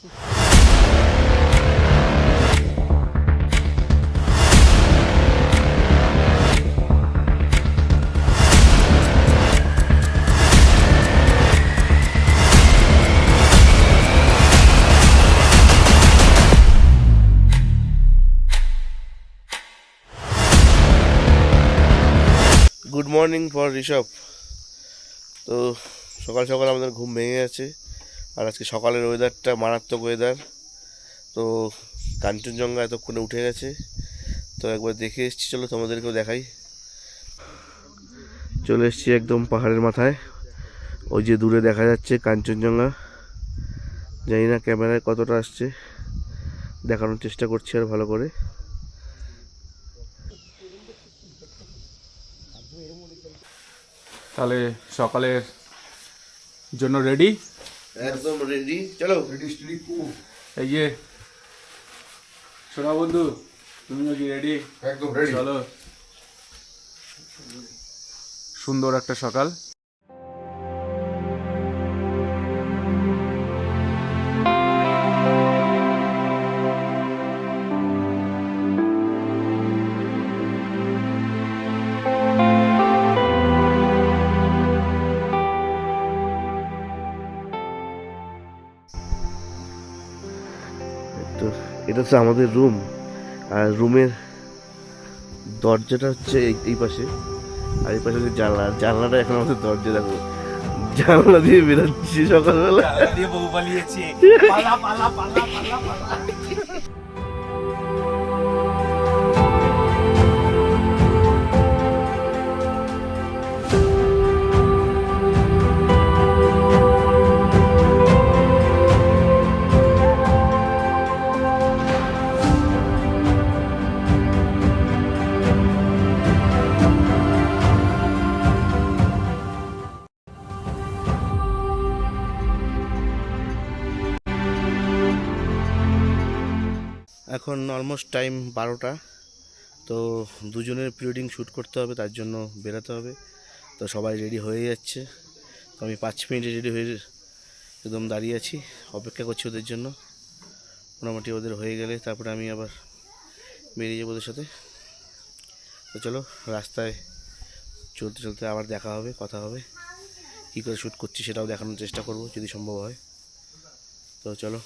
Good morning for Rishabh. তো সকাল সকাল আমাদের ঘুম ভেঙে গেছে, আর আজকে সকালের ওয়েদারটা মারাত্মক ওয়েদার। তো কাঞ্চনজঙ্ঘা এতক্ষণে উঠে গেছে, তো একবার দেখে এসেছি, চলো তোমাদেরকেও দেখাই। চলে এসেছি একদম পাহাড়ের মাথায়, ওই যে দূরে দেখা যাচ্ছে কাঞ্চনজঙ্ঘা। জানি না ক্যামেরায় কতটা আসছে, দেখানোর চেষ্টা করছি আর ভালো করে। তাহলে সকালের জন্য রেডি? একদম রেডি, চলো। এই যে সোনা বন্ধু, তুমিও কি রেডি? একদম রেডি। চলো, সুন্দর একটা সকাল। তো এটা হচ্ছে আমাদের রুম, আর রুমের দরজাটা হচ্ছে এই পাশে, আর এই পাশে হচ্ছে জানলা। জানলাটা এখন আমাদের দরজা, দেখো জানলা দিয়ে বেরোচ্ছি সকালবেলা। বউ পালিয়েছে। এখন অলমোস্ট টাইম 12টা। তো দুজনের প্রি ওয়েডিং শ্যুট করতে হবে, তার জন্য বেরোতে হবে। তো সবাই রেডি হয়ে যাচ্ছে, তো আমি 5 মিনিটে রেডি হয়ে একদম দাঁড়িয়ে আছি, অপেক্ষা করছি ওদের জন্য। মোটামুটি ওদের হয়ে গেলে তারপরে আমি আবার বেরিয়ে যাবো ওদের সাথে। তো চলো, রাস্তায় চলতে চলতে আবার দেখা হবে, কথা হবে। কী করে শ্যুট করছি সেটাও দেখানোর চেষ্টা করব যদি সম্ভব হয়। তো চলো।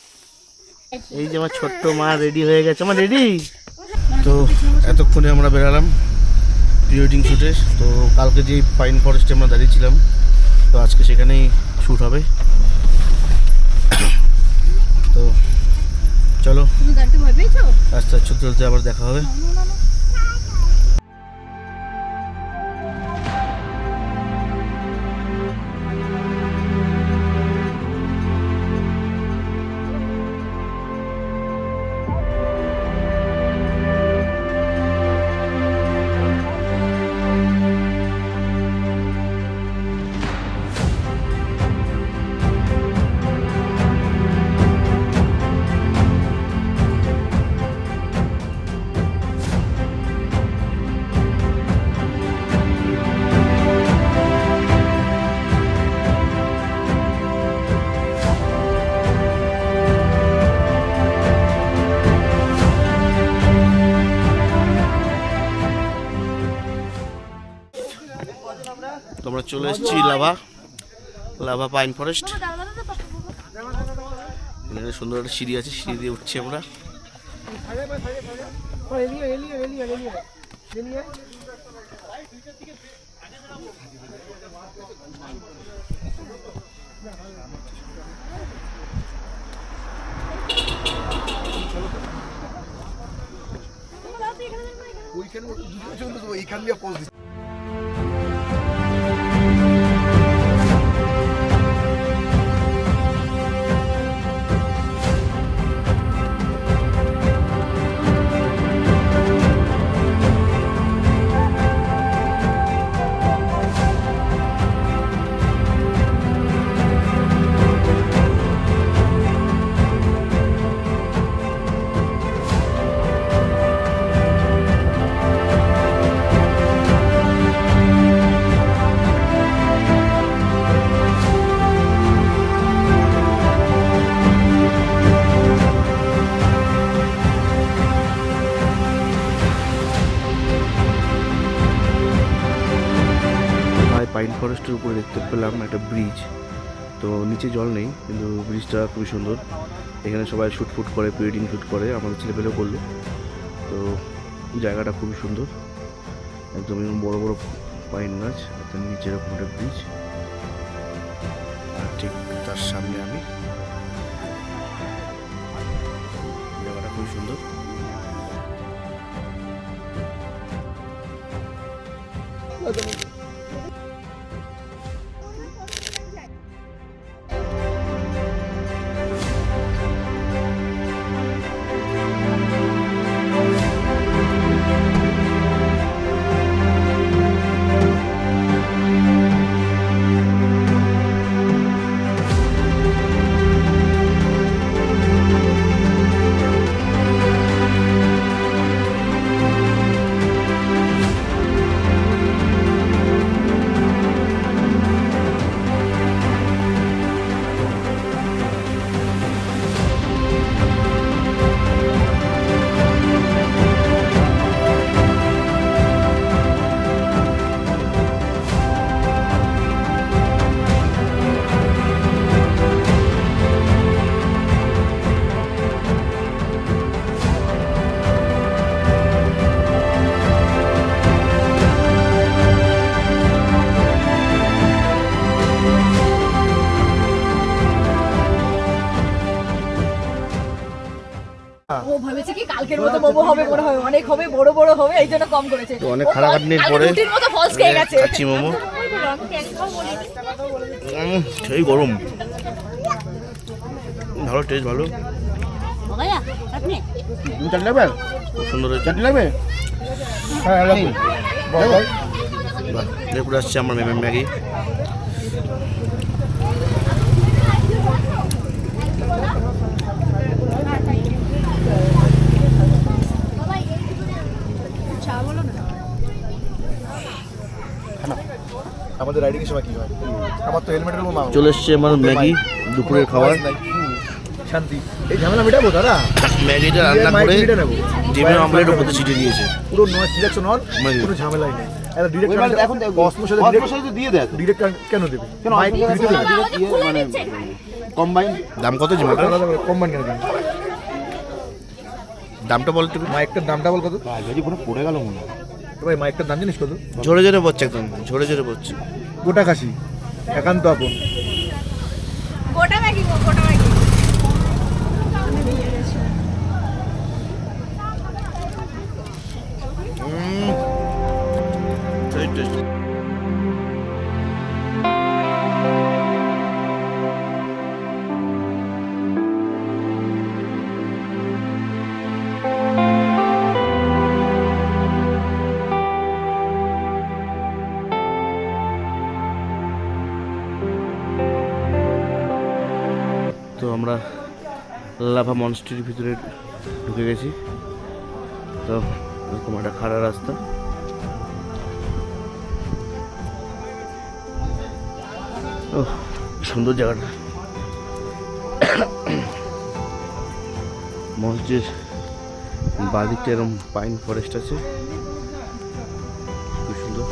এই যে আমার ছোট্ট মা রেডি হয়ে গেছে, আমার রেডি। তো এতক্ষণে আমরা বেরালাম প্রি ওয়েডিং শ্যুটে। তো কালকে যেই পাইন ফরেস্টে আমরা দাঁড়িয়েছিলাম, তো আজকে সেখানেই শ্যুট হবে। তো চলো, আস্তে আস্তে চলতে আবার দেখা হবে। তোমরা চলে এসেছি লাভা পাইন ফরেস্ট। এখানে সুন্দর একটা সিঁড়ি আছে, সিঁড়ি দিয়ে উঠছি আমরা। ওইখান দিয়ে পোজ দিচ্ছি। ফরেস্টের উপরে দেখতে পেলাম একটা ব্রিজ। তো নিচে জল নেই, কিন্তু ব্রিজটা খুবই সুন্দর। এখানে সবাই শ্যুট ফুট করে, প্রি ওয়েডিং শ্যুট করে, আমাদের ছেলেপেলেও করলো। তো জায়গাটা খুবই সুন্দর, একদম বড় বড় পাইন গাছ, তার নিচে এরকম একটা ব্রিজ, আর ঠিক তার সামনে আমি। জায়গাটা খুবই সুন্দর। ও ভেবেছে কি কালকের মতো মোমো হবে, মনে হয় অনেক হবে, বড় বড় হবে, এই জন্য কম করেছে। তো অনেক খাটাখাটনির পরে রুটির মতো ফলস খেয়ে গেছে। কাচ্চি মোমো। সেই গরম, ভালো টেস্ট, ভালো। চাটনি লাগবে? খুব সুন্দর হয়েছে। চাটনি লাগবে? হ্যাঁ লাগবে। বাহ, এরপরে আসছে আমার ম্যাগি। আমাদের রাইডিং এর সময় কি হয়, আমার তো হেলমেটের উপর মামা চলে এসছে আমার ম্যাগি, দুপুরের খাবার। শান্তি। এই ঝামেলা মেটাবো দাদা, ম্যাগিটা রান্না করে ডিমের অমলেট উপরে ছিটিয়ে দিয়েছে। পুরো নয় সিলেকশন অন, ম্যাগি। কোনো ঝামেলাই নেই। এটা ডিরেক্ট এখন কসমোর সাথে দিয়ে দেয়, ডিরেক্ট কেন দেবে? মাইক মানে কম্বাইন দাম কত জিমাটা? কম্বাইন কেন দেবে? দামটা বল একটু। মাইকটার দামটা বল কত? যদি কোনো পড়ে গেল মনে হয়। ভাই মাইকটার দাম জানিস কত? ঝরে ঝরে পড়ছে, একদম ঝরে ঝরে পড়ছে। গোটা খাসি, একান্ত আপন। গোটা ম্যাগি, গোটা ম্যাগি। সেই টেস্ট। তো আমরা লাভা মনস্ট্রির ভিতরে ঢুকে গেছি। তো এরকম একটা খাড়া রাস্তা, ও সুন্দর জায়গাটা। মসজিদের বাদিকটা এরকম পাইন ফরেস্ট আছে, খুব সুন্দর।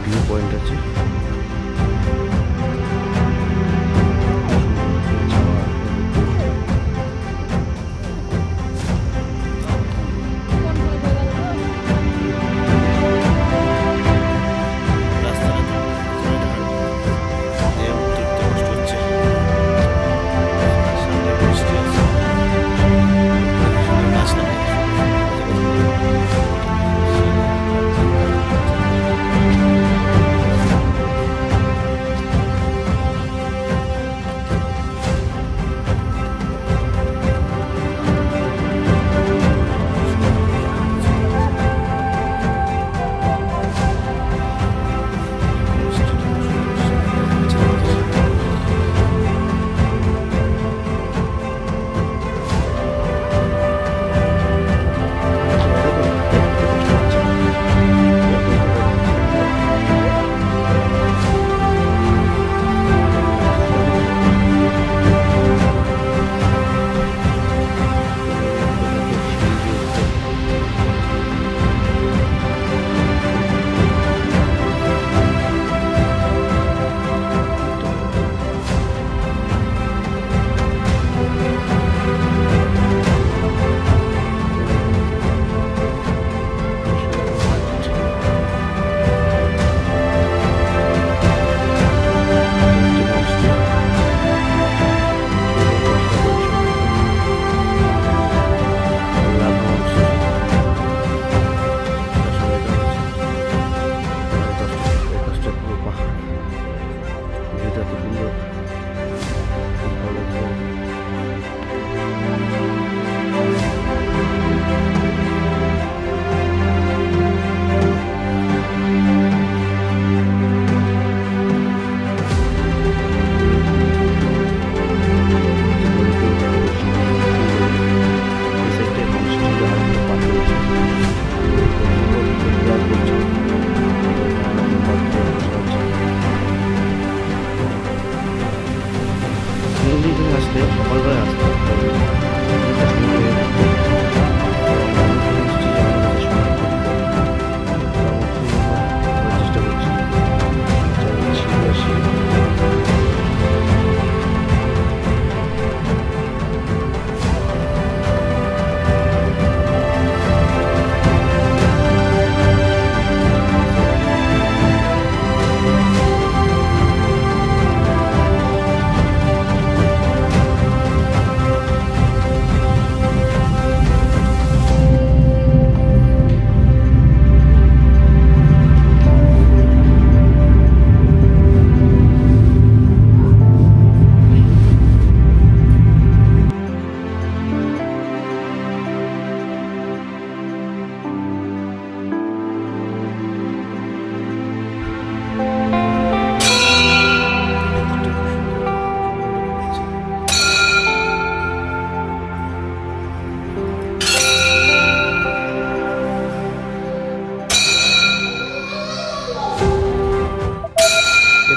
ভিউ পয়েন্ট আছে।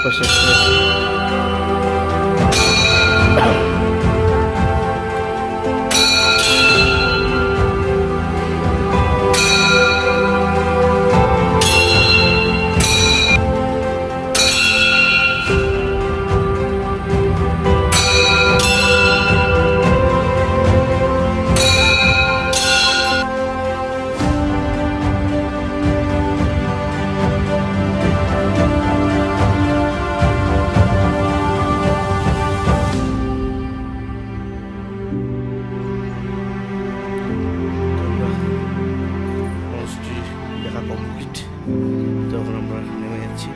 আশেপাশে একটা দেখা কমপ্লিট। তো এখন আমরা নেমে যাচ্ছি,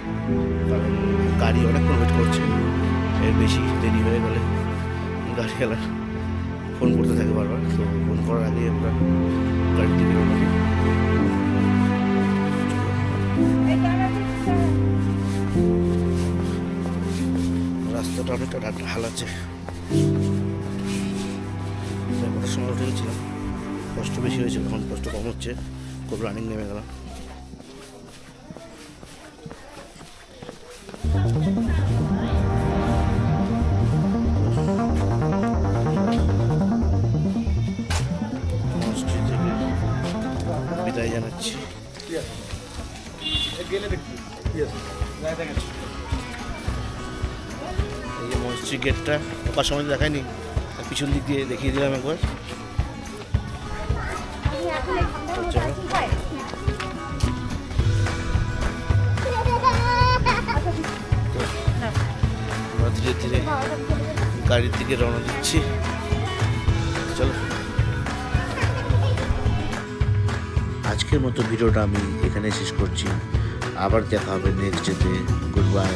কারণ গাড়ি অনেকক্ষণ ওয়েট করছে। এর বেশি দেরি হয়ে গেলে গাড়িওয়ালার ফোন করতে থাকে বারবার। তো ফোন করার আগেই আমরা গাড়ি থেকে রওনা দিই। রাস্তাটা অনেকটা ঢাল আছে। কটার সময় উঠে গেছিলাম, কষ্ট বেশি হয়েছিল, এখন কষ্ট কম হচ্ছে। খুব রানিং নেমে গেলাম। মসজিদ থেকে বিদায় জানাচ্ছি। এই যে মসজিদ গেটটা ঢোকার সময় দেখায়নি, পিছন দিক দিয়ে দেখিয়ে দিলাম একবার। চলো আমরা ধীরে ধীরে গাড়ির দিকে রওনা দিচ্ছি। চলো, আজকের মতো ভিডিওটা আমি এখানে শেষ করছি। আবার দেখা হবে নেক্সট ডেতে। Good bye.